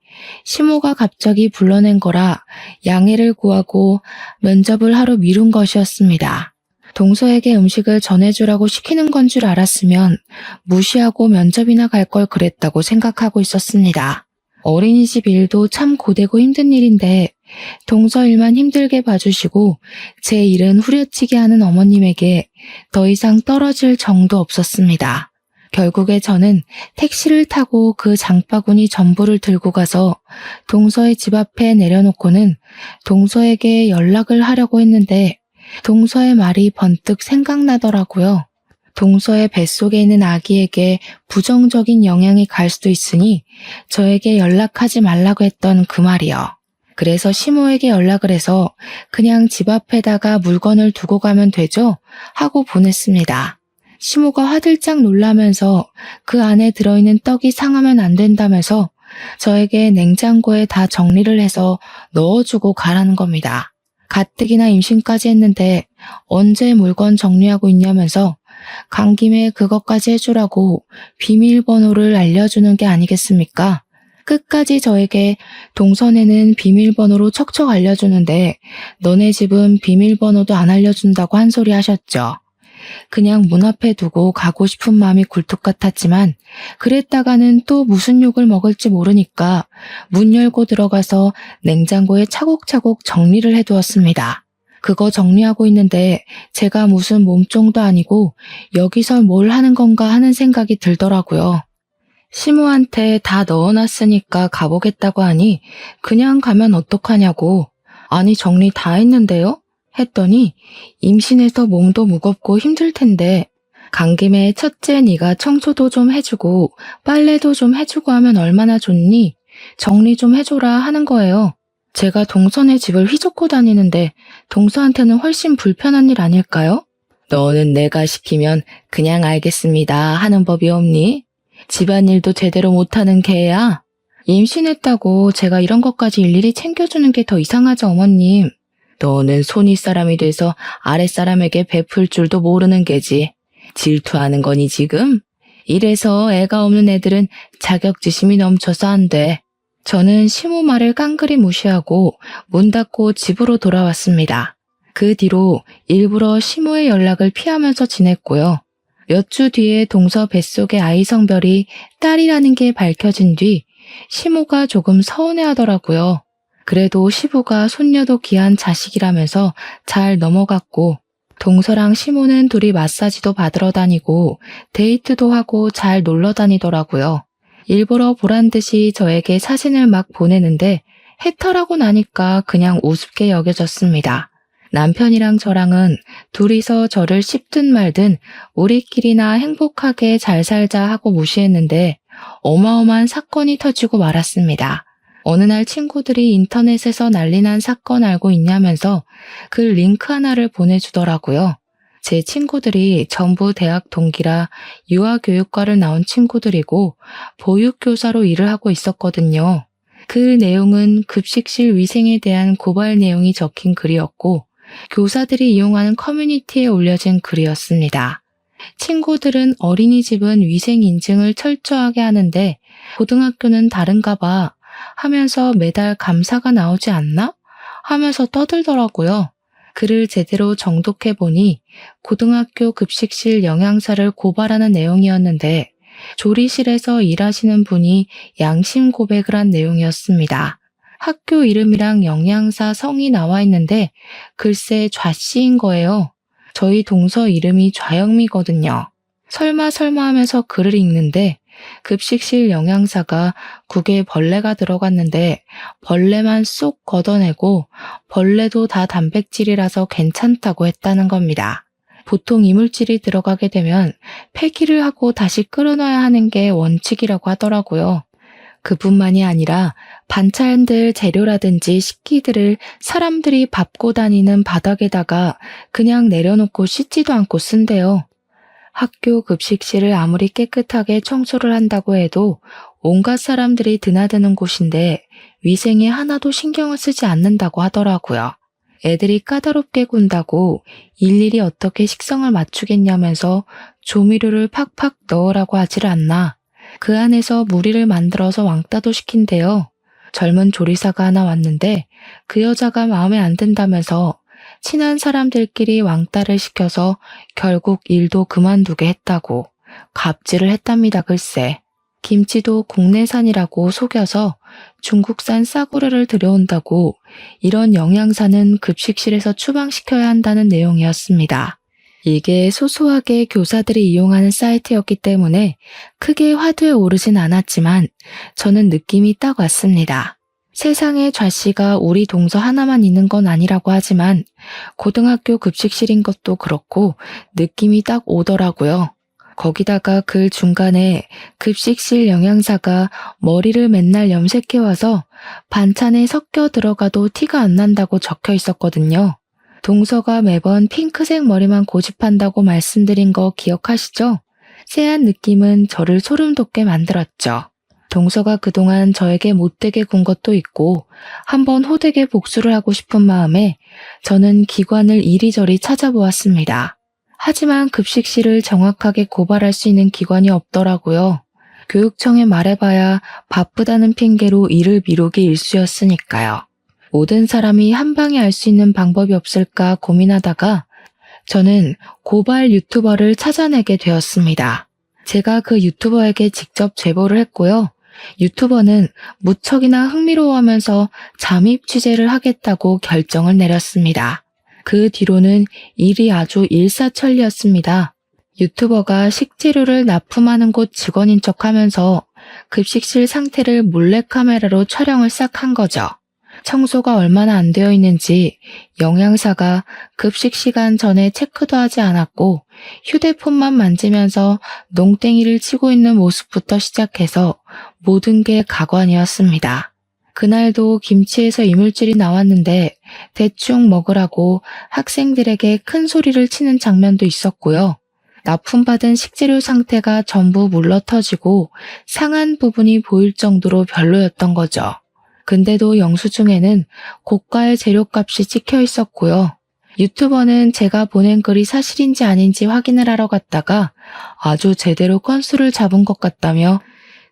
Speaker 1: 시모가 갑자기 불러낸 거라 양해를 구하고 면접을 하루 미룬 것이었습니다. 동서에게 음식을 전해주라고 시키는 건 줄 알았으면 무시하고 면접이나 갈 걸 그랬다고 생각하고 있었습니다. 어린이집 일도 참 고되고 힘든 일인데 동서 일만 힘들게 봐주시고 제 일은 후려치게 하는 어머님에게 더 이상 떨어질 정도 없었습니다. 결국에 저는 택시를 타고 그 장바구니 전부를 들고 가서 동서의 집 앞에 내려놓고는 동서에게 연락을 하려고 했는데 동서의 말이 번뜩 생각나더라고요. 동서의 뱃속에 있는 아기에게 부정적인 영향이 갈 수도 있으니 저에게 연락하지 말라고 했던 그 말이요. 그래서 시모에게 연락을 해서 그냥 집 앞에다가 물건을 두고 가면 되죠? 하고 보냈습니다. 시모가 화들짝 놀라면서 그 안에 들어있는 떡이 상하면 안 된다면서 저에게 냉장고에 다 정리를 해서 넣어주고 가라는 겁니다. 가뜩이나 임신까지 했는데 언제 물건 정리하고 있냐면서 간 김에 그것까지 해주라고 비밀번호를 알려주는 게 아니겠습니까? 끝까지 저에게 동선에는 비밀번호로 척척 알려주는데 너네 집은 비밀번호도 안 알려준다고 한 소리 하셨죠. 그냥 문 앞에 두고 가고 싶은 마음이 굴뚝 같았지만 그랬다가는 또 무슨 욕을 먹을지 모르니까 문 열고 들어가서 냉장고에 차곡차곡 정리를 해두었습니다. 그거 정리하고 있는데 제가 무슨 몸종도 아니고 여기서 뭘 하는 건가 하는 생각이 들더라고요. 시모한테 다 넣어놨으니까 가보겠다고 하니 그냥 가면 어떡하냐고. 아니 정리 다 했는데요? 했더니 임신해서 몸도 무겁고 힘들 텐데 간 김에 첫째 네가 청소도 좀 해주고 빨래도 좀 해주고 하면 얼마나 좋니? 정리 좀 해줘라 하는 거예요. 제가 동선의 집을 휘젓고 다니는데 동서한테는 훨씬 불편한 일 아닐까요? 너는 내가 시키면 그냥 알겠습니다 하는 법이 없니? 집안일도 제대로 못하는 개야? 임신했다고 제가 이런 것까지 일일이 챙겨주는 게 더 이상하죠 어머님. 너는 손윗사람이 돼서 아랫사람에게 베풀 줄도 모르는 게지. 질투하는 거니 지금? 이래서 애가 없는 애들은 자격지심이 넘쳐서 안 돼. 저는 시모 말을 깡그리 무시하고 문 닫고 집으로 돌아왔습니다. 그 뒤로 일부러 시모의 연락을 피하면서 지냈고요. 몇 주 뒤에 동서 뱃속의 아이 성별이 딸이라는 게 밝혀진 뒤 시모가 조금 서운해하더라고요. 그래도 시부가 손녀도 귀한 자식이라면서 잘 넘어갔고 동서랑 시모는 둘이 마사지도 받으러 다니고 데이트도 하고 잘 놀러 다니더라고요. 일부러 보란 듯이 저에게 사진을 막 보내는데 해탈하고 나니까 그냥 우습게 여겨졌습니다. 남편이랑 저랑은 둘이서 저를 씹든 말든 우리끼리나 행복하게 잘 살자 하고 무시했는데 어마어마한 사건이 터지고 말았습니다. 어느 날 친구들이 인터넷에서 난리난 사건 알고 있냐면서 그 링크 하나를 보내주더라고요. 제 친구들이 전부 대학 동기라 유아교육과를 나온 친구들이고 보육교사로 일을 하고 있었거든요. 그 내용은 급식실 위생에 대한 고발 내용이 적힌 글이었고 교사들이 이용하는 커뮤니티에 올려진 글이었습니다. 친구들은 어린이집은 위생 인증을 철저하게 하는데 고등학교는 다른가 봐 하면서 매달 감사가 나오지 않나? 하면서 떠들더라고요. 글을 제대로 정독해보니 고등학교 급식실 영양사를 고발하는 내용이었는데 조리실에서 일하시는 분이 양심 고백을 한 내용이었습니다. 학교 이름이랑 영양사 성이 나와 있는데 글쎄 좌씨인 거예요. 저희 동서 이름이 좌영미거든요. 설마 하면서 글을 읽는데 급식실 영양사가 국에 벌레가 들어갔는데 벌레만 쏙 걷어내고 벌레도 다 단백질이라서 괜찮다고 했다는 겁니다. 보통 이물질이 들어가게 되면 폐기를 하고 다시 끓여놔야 하는 게 원칙이라고 하더라고요. 그뿐만이 아니라 반찬들 재료라든지 식기들을 사람들이 밟고 다니는 바닥에다가 그냥 내려놓고 씻지도 않고 쓴대요. 학교 급식실을 아무리 깨끗하게 청소를 한다고 해도 온갖 사람들이 드나드는 곳인데 위생에 하나도 신경을 쓰지 않는다고 하더라고요. 애들이 까다롭게 군다고 일일이 어떻게 식성을 맞추겠냐면서 조미료를 팍팍 넣으라고 하질 않나. 그 안에서 무리를 만들어서 왕따도 시킨대요. 젊은 조리사가 하나 왔는데 그 여자가 마음에 안 든다면서 친한 사람들끼리 왕따를 시켜서 결국 일도 그만두게 했다고 갑질을 했답니다. 글쎄. 김치도 국내산이라고 속여서 중국산 싸구려를 들여온다고 이런 영양사는 급식실에서 추방시켜야 한다는 내용이었습니다. 이게 소소하게 교사들이 이용하는 사이트였기 때문에 크게 화두에 오르진 않았지만 저는 느낌이 딱 왔습니다. 세상에 좌씨가 우리 동서 하나만 있는 건 아니라고 하지만 고등학교 급식실인 것도 그렇고 느낌이 딱 오더라고요. 거기다가 글 중간에 급식실 영양사가 머리를 맨날 염색해와서 반찬에 섞여 들어가도 티가 안 난다고 적혀 있었거든요. 동서가 매번 핑크색 머리만 고집한다고 말씀드린 거 기억하시죠? 쎄한 느낌은 저를 소름 돋게 만들었죠. 동서가 그동안 저에게 못되게 군 것도 있고 한번 호되게 복수를 하고 싶은 마음에 저는 기관을 이리저리 찾아보았습니다. 하지만 급식실을 정확하게 고발할 수 있는 기관이 없더라고요. 교육청에 말해봐야 바쁘다는 핑계로 일을 미루기 일쑤였으니까요. 모든 사람이 한 방에 알 수 있는 방법이 없을까 고민하다가 저는 고발 유튜버를 찾아내게 되었습니다. 제가 그 유튜버에게 직접 제보를 했고요. 유튜버는 무척이나 흥미로워하면서 잠입 취재를 하겠다고 결정을 내렸습니다. 그 뒤로는 일이 아주 일사천리였습니다. 유튜버가 식재료를 납품하는 곳 직원인 척하면서 급식실 상태를 몰래카메라로 촬영을 싹 한 거죠. 청소가 얼마나 안 되어 있는지 영양사가 급식 시간 전에 체크도 하지 않았고 휴대폰만 만지면서 농땡이를 치고 있는 모습부터 시작해서 모든 게 가관이었습니다. 그날도 김치에서 이물질이 나왔는데 대충 먹으라고 학생들에게 큰 소리를 치는 장면도 있었고요. 납품받은 식재료 상태가 전부 물러터지고 상한 부분이 보일 정도로 별로였던 거죠. 근데도 영수증에는 고가의 재료값이 찍혀 있었고요. 유튜버는 제가 보낸 글이 사실인지 아닌지 확인을 하러 갔다가 아주 제대로 건수를 잡은 것 같다며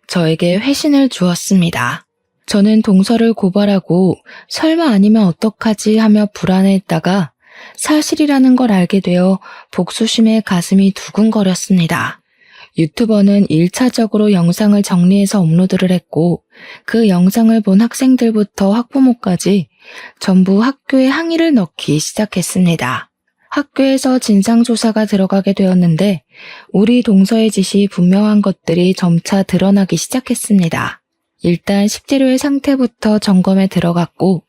Speaker 1: 저에게 회신을 주었습니다. 저는 동서를 고발하고 설마 아니면 어떡하지 하며 불안해했다가 사실이라는 걸 알게 되어 복수심에 가슴이 두근거렸습니다. 유튜버는 1차적으로 영상을 정리해서 업로드를 했고 그 영상을 본 학생들부터 학부모까지 전부 학교에 항의를 넣기 시작했습니다. 학교에서 진상조사가 들어가게 되었는데 우리 동서의 짓이 분명한 것들이 점차 드러나기 시작했습니다. 일단 식재료의 상태부터 점검에 들어갔고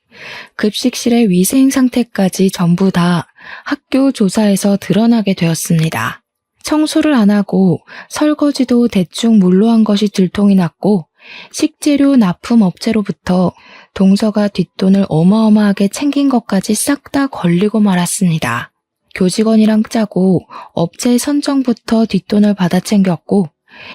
Speaker 1: 급식실의 위생 상태까지 전부 다 학교 조사에서 드러나게 되었습니다. 청소를 안 하고 설거지도 대충 물로 한 것이 들통이 났고 식재료 납품 업체로부터 동서가 뒷돈을 어마어마하게 챙긴 것까지 싹 다 걸리고 말았습니다. 교직원이랑 짜고 업체 선정부터 뒷돈을 받아 챙겼고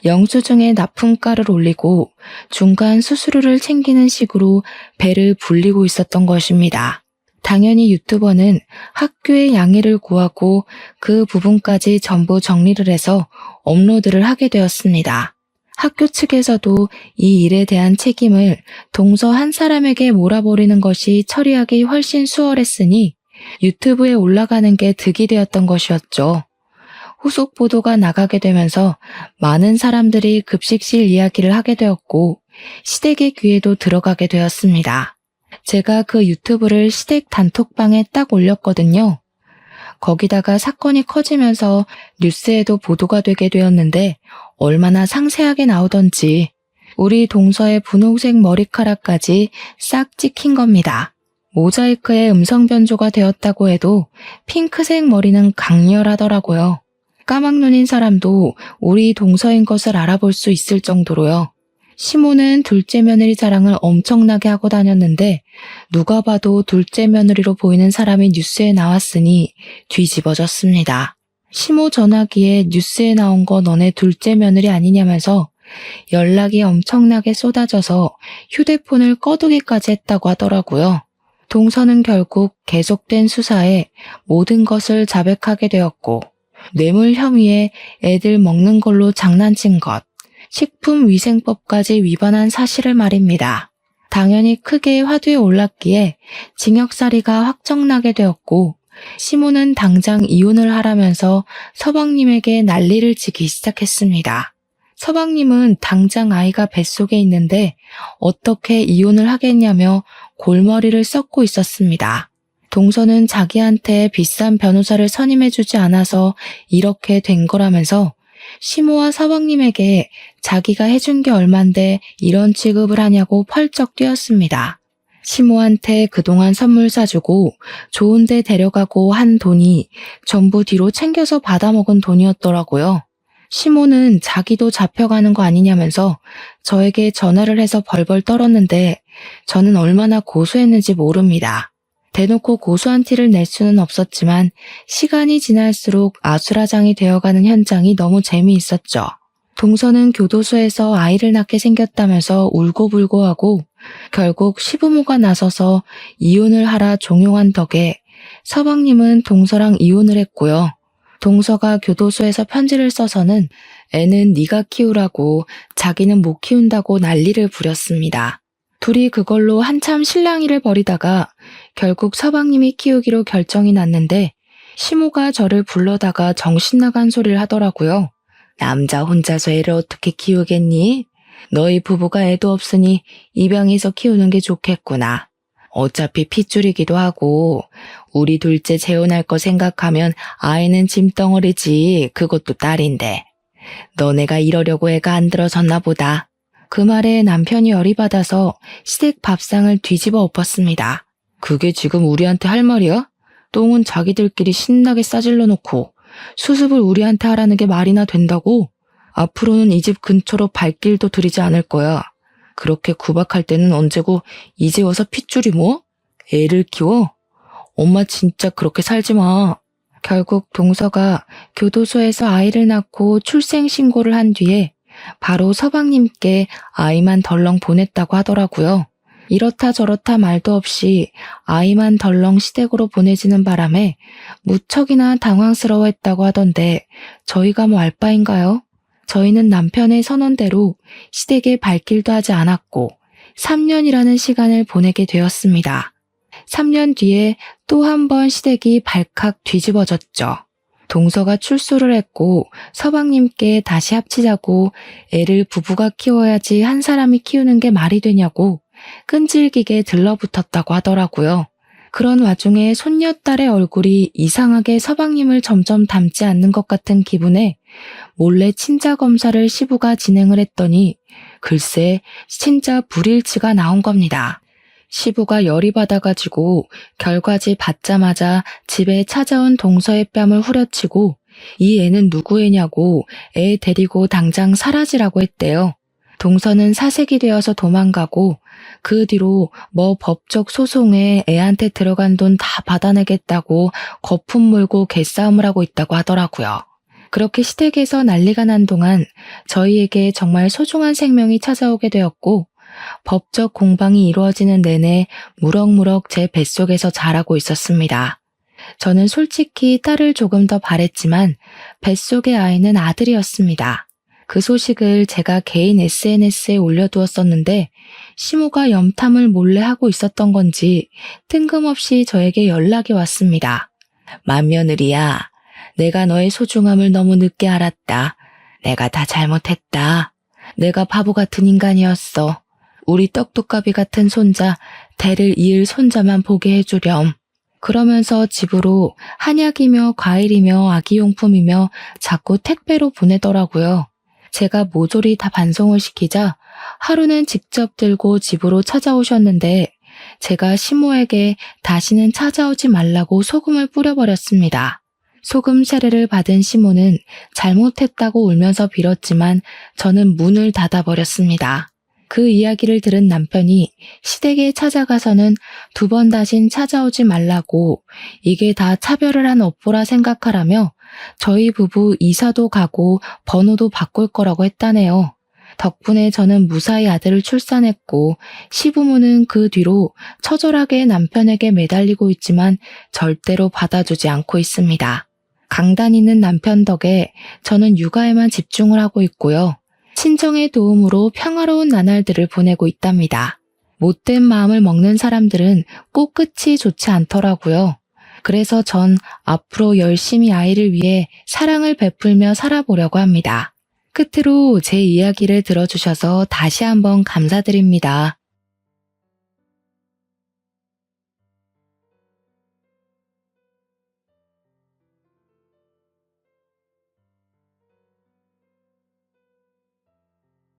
Speaker 1: 영수증에 납품가를 올리고 중간 수수료를 챙기는 식으로 배를 불리고 있었던 것입니다. 당연히 유튜버는 학교에 양해를 구하고 그 부분까지 전부 정리를 해서 업로드를 하게 되었습니다. 학교 측에서도 이 일에 대한 책임을 동서 한 사람에게 몰아버리는 것이 처리하기 훨씬 수월했으니 유튜브에 올라가는 게 득이 되었던 것이었죠. 후속 보도가 나가게 되면서 많은 사람들이 급식실 이야기를 하게 되었고 시댁의 귀에도 들어가게 되었습니다. 제가 그 유튜브를 시댁 단톡방에 딱 올렸거든요. 거기다가 사건이 커지면서 뉴스에도 보도가 되게 되었는데 얼마나 상세하게 나오던지 우리 동서의 분홍색 머리카락까지 싹 찍힌 겁니다. 모자이크에 음성 변조가 되었다고 해도 핑크색 머리는 강렬하더라고요. 까막눈인 사람도 우리 동서인 것을 알아볼 수 있을 정도로요. 시모는 둘째 며느리 자랑을 엄청나게 하고 다녔는데 누가 봐도 둘째 며느리로 보이는 사람이 뉴스에 나왔으니 뒤집어졌습니다. 시모 전화기에 뉴스에 나온 거 너네 둘째 며느리 아니냐면서 연락이 엄청나게 쏟아져서 휴대폰을 꺼두기까지 했다고 하더라고요. 동서는 결국 계속된 수사에 모든 것을 자백하게 되었고 뇌물 혐의에 애들 먹는 걸로 장난친 것, 식품위생법까지 위반한 사실을 말입니다. 당연히 크게 화두에 올랐기에 징역살이가 확정나게 되었고 시모는 당장 이혼을 하라면서 서방님에게 난리를 치기 시작했습니다. 서방님은 당장 아이가 뱃속에 있는데 어떻게 이혼을 하겠냐며 골머리를 썩고 있었습니다. 동서는 자기한테 비싼 변호사를 선임해주지 않아서 이렇게 된 거라면서 시모와 서방님에게 자기가 해준 게 얼만데 이런 취급을 하냐고 펄쩍 뛰었습니다. 시모한테 그동안 선물 사주고 좋은 데 데려가고 한 돈이 전부 뒤로 챙겨서 받아먹은 돈이었더라고요. 시모는 자기도 잡혀가는 거 아니냐면서 저에게 전화를 해서 벌벌 떨었는데 저는 얼마나 고소했는지 모릅니다. 대놓고 고소한 티를 낼 수는 없었지만 시간이 지날수록 아수라장이 되어가는 현장이 너무 재미있었죠. 동서는 교도소에서 아이를 낳게 생겼다면서 울고불고 하고 결국 시부모가 나서서 이혼을 하라 종용한 덕에 서방님은 동서랑 이혼을 했고요. 동서가 교도소에서 편지를 써서는 애는 네가 키우라고 자기는 못 키운다고 난리를 부렸습니다. 둘이 그걸로 한참 실랑이를 벌이다가 결국 서방님이 키우기로 결정이 났는데 시모가 저를 불러다가 정신 나간 소리를 하더라고요. 남자 혼자서 애를 어떻게 키우겠니? 너희 부부가 애도 없으니 입양해서 키우는 게 좋겠구나. 어차피 핏줄이기도 하고 우리 둘째 재혼할 거 생각하면 아이는 짐덩어리지 그것도 딸인데. 너네가 이러려고 애가 안 들어섰나 보다. 그 말에 남편이 열이 받아서 시댁 밥상을 뒤집어 엎었습니다. 그게 지금 우리한테 할 말이야? 똥은 자기들끼리 신나게 싸질러 놓고 수습을 우리한테 하라는 게 말이나 된다고? 앞으로는 이 집 근처로 발길도 들이지 않을 거야. 그렇게 구박할 때는 언제고 이제 와서 핏줄이 뭐? 애를 키워? 엄마 진짜 그렇게 살지 마. 결국 동서가 교도소에서 아이를 낳고 출생신고를 한 뒤에 바로 서방님께 아이만 덜렁 보냈다고 하더라고요. 이렇다 저렇다 말도 없이 아이만 덜렁 시댁으로 보내지는 바람에 무척이나 당황스러워했다고 하던데 저희가 뭐 알 바인가요? 저희는 남편의 선언대로 시댁에 발길도 하지 않았고 3년이라는 시간을 보내게 되었습니다. 3년 뒤에 또 한 번 시댁이 발칵 뒤집어졌죠. 동서가 출소를 했고 서방님께 다시 합치자고 애를 부부가 키워야지 한 사람이 키우는 게 말이 되냐고 끈질기게 들러붙었다고 하더라고요. 그런 와중에 손녀딸의 얼굴이 이상하게 서방님을 점점 닮지 않는 것 같은 기분에 몰래 친자 검사를 시부가 진행을 했더니 글쎄 친자 불일치가 나온 겁니다. 시부가 열이 받아가지고 결과지 받자마자 집에 찾아온 동서의 뺨을 후려치고 이 애는 누구 애냐고 애 데리고 당장 사라지라고 했대요. 동서는 사색이 되어서 도망가고 그 뒤로 뭐 법적 소송에 애한테 들어간 돈 다 받아내겠다고 거품 물고 개싸움을 하고 있다고 하더라고요. 그렇게 시댁에서 난리가 난 동안 저희에게 정말 소중한 생명이 찾아오게 되었고 법적 공방이 이루어지는 내내 무럭무럭 제 뱃속에서 자라고 있었습니다. 저는 솔직히 딸을 조금 더 바랬지만 뱃속의 아이는 아들이었습니다. 그 소식을 제가 개인 SNS에 올려두었었는데 시모가 염탐을 몰래 하고 있었던 건지 뜬금없이 저에게 연락이 왔습니다. 맏며느리야, 내가 너의 소중함을 너무 늦게 알았다. 내가 다 잘못했다. 내가 바보 같은 인간이었어. 우리 떡두꺼비 같은 손자, 대를 이을 손자만 보게 해주렴. 그러면서 집으로 한약이며 과일이며 아기용품이며 자꾸 택배로 보내더라고요. 제가 모조리 다 반송을 시키자 하루는 직접 들고 집으로 찾아오셨는데 제가 시모에게 다시는 찾아오지 말라고 소금을 뿌려버렸습니다. 소금 세례를 받은 시모는 잘못했다고 울면서 빌었지만 저는 문을 닫아버렸습니다. 그 이야기를 들은 남편이 시댁에 찾아가서는 2번 다신 찾아오지 말라고 이게 다 차별을 한 업보라 생각하라며 저희 부부 이사도 가고 번호도 바꿀 거라고 했다네요. 덕분에 저는 무사히 아들을 출산했고 시부모는 그 뒤로 처절하게 남편에게 매달리고 있지만 절대로 받아주지 않고 있습니다. 강단 있는 남편 덕에 저는 육아에만 집중을 하고 있고요. 친정의 도움으로 평화로운 나날들을 보내고 있답니다. 못된 마음을 먹는 사람들은 꼭 끝이 좋지 않더라고요. 그래서 전 앞으로 열심히 아이를 위해 사랑을 베풀며 살아보려고 합니다. 끝으로 제 이야기를 들어주셔서 다시 한번 감사드립니다.